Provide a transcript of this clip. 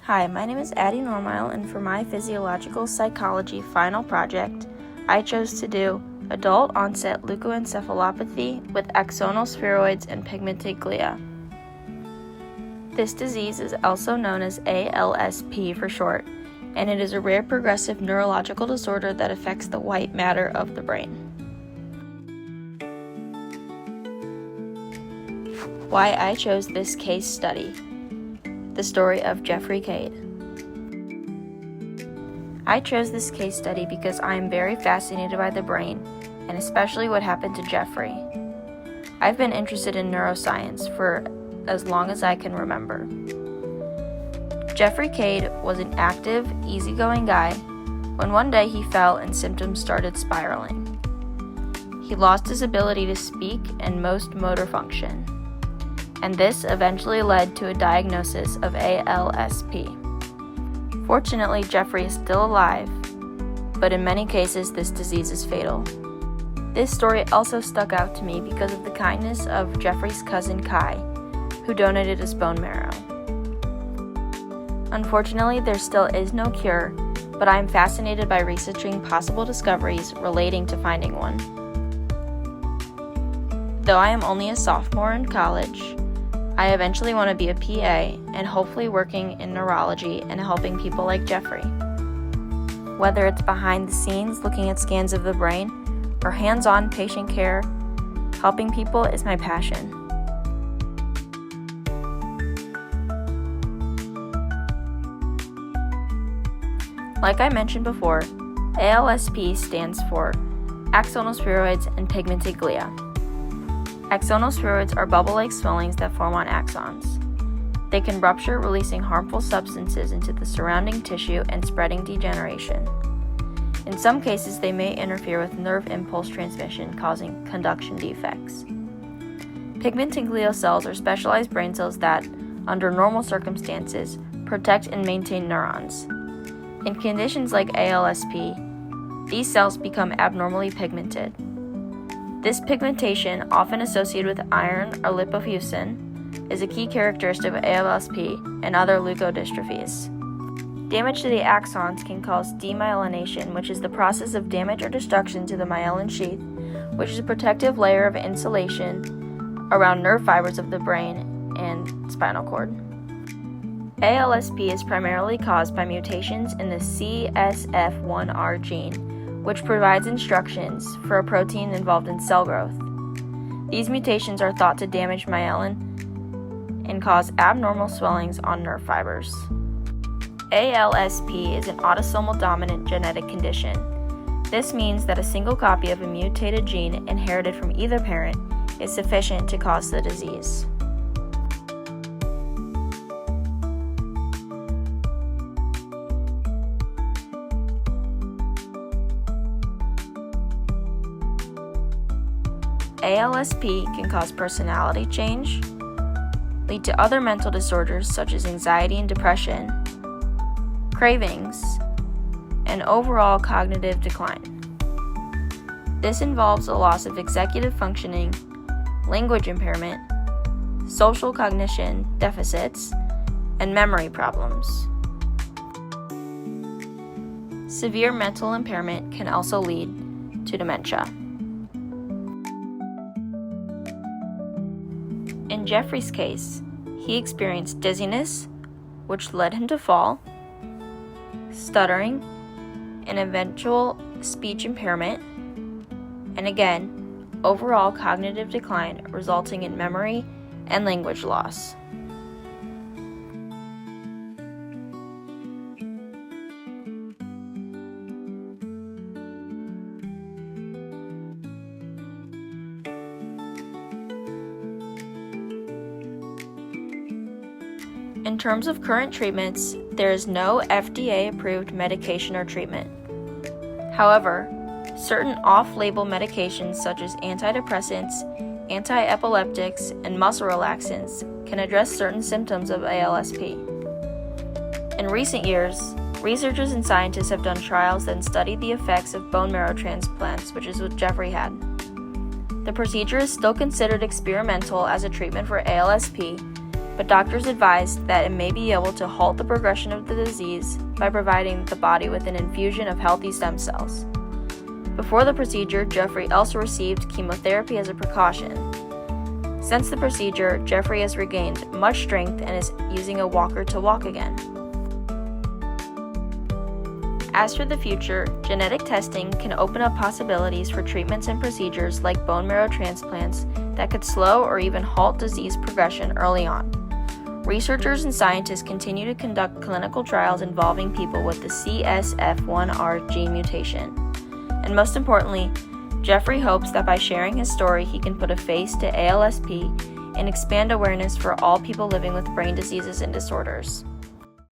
Hi, my name is Addie Normile, and for my physiological psychology final project, I chose to do adult-onset leukoencephalopathy with axonal spheroids and pigmented glia. This disease is also known as ALSP for short, and it is a rare progressive neurological disorder that affects the white matter of the brain. Why I chose this case study. The story of Jeffrey Cade. I chose this case study because I am very fascinated by the brain, and especially what happened to Jeffrey. I've been interested in neuroscience for as long as I can remember. Jeffrey Cade was an active, easygoing guy when one day he fell and symptoms started spiraling. He lost his ability to speak and most motor function, and this eventually led to a diagnosis of ALSP. Fortunately, Jeffrey is still alive, but in many cases this disease is fatal. This story also stuck out to me because of the kindness of Jeffrey's cousin Kai, who donated his bone marrow. Unfortunately, there still is no cure, but I am fascinated by researching possible discoveries relating to finding one. Though I am only a sophomore in college, I eventually want to be a PA and hopefully working in neurology and helping people like Jeffrey. Whether it's behind the scenes looking at scans of the brain or hands-on patient care, helping people is my passion. Like I mentioned before, ALSP stands for axonal spheroids and pigmented glia. Axonal spheroids are bubble-like swellings that form on axons. They can rupture, releasing harmful substances into the surrounding tissue and spreading degeneration. In some cases, they may interfere with nerve impulse transmission, causing conduction defects. Pigmented glial cells are specialized brain cells that, under normal circumstances, protect and maintain neurons. In conditions like ALSP, these cells become abnormally pigmented. This pigmentation, often associated with iron or lipofuscin, is a key characteristic of ALSP and other leukodystrophies. Damage to the axons can cause demyelination, which is the process of damage or destruction to the myelin sheath, which is a protective layer of insulation around nerve fibers of the brain and spinal cord. ALSP is primarily caused by mutations in the CSF1R gene, which provides instructions for a protein involved in cell growth. These mutations are thought to damage myelin and cause abnormal swellings on nerve fibers. ALSP is an autosomal dominant genetic condition. This means that a single copy of a mutated gene inherited from either parent is sufficient to cause the disease. ALSP can cause personality change, lead to other mental disorders such as anxiety and depression, cravings, and overall cognitive decline. This involves a loss of executive functioning, language impairment, social cognition deficits, and memory problems. Severe mental impairment can also lead to dementia. In Jeffrey's case, he experienced dizziness, which led him to fall, stuttering, and eventual speech impairment, and again, overall cognitive decline resulting in memory and language loss. In terms of current treatments, there is no FDA-approved medication or treatment. However, certain off-label medications such as antidepressants, anti-epileptics, and muscle relaxants can address certain symptoms of ALSP. In recent years, researchers and scientists have done trials that studied the effects of bone marrow transplants, which is what Jeffrey had. The procedure is still considered experimental as a treatment for ALSP, but doctors advised that it may be able to halt the progression of the disease by providing the body with an infusion of healthy stem cells. Before the procedure, Jeffrey also received chemotherapy as a precaution. Since the procedure, Jeffrey has regained much strength and is using a walker to walk again. As for the future, genetic testing can open up possibilities for treatments and procedures like bone marrow transplants that could slow or even halt disease progression early on. Researchers and scientists continue to conduct clinical trials involving people with the CSF1R gene mutation. And most importantly, Jeffrey hopes that by sharing his story, he can put a face to ALSP and expand awareness for all people living with brain diseases and disorders.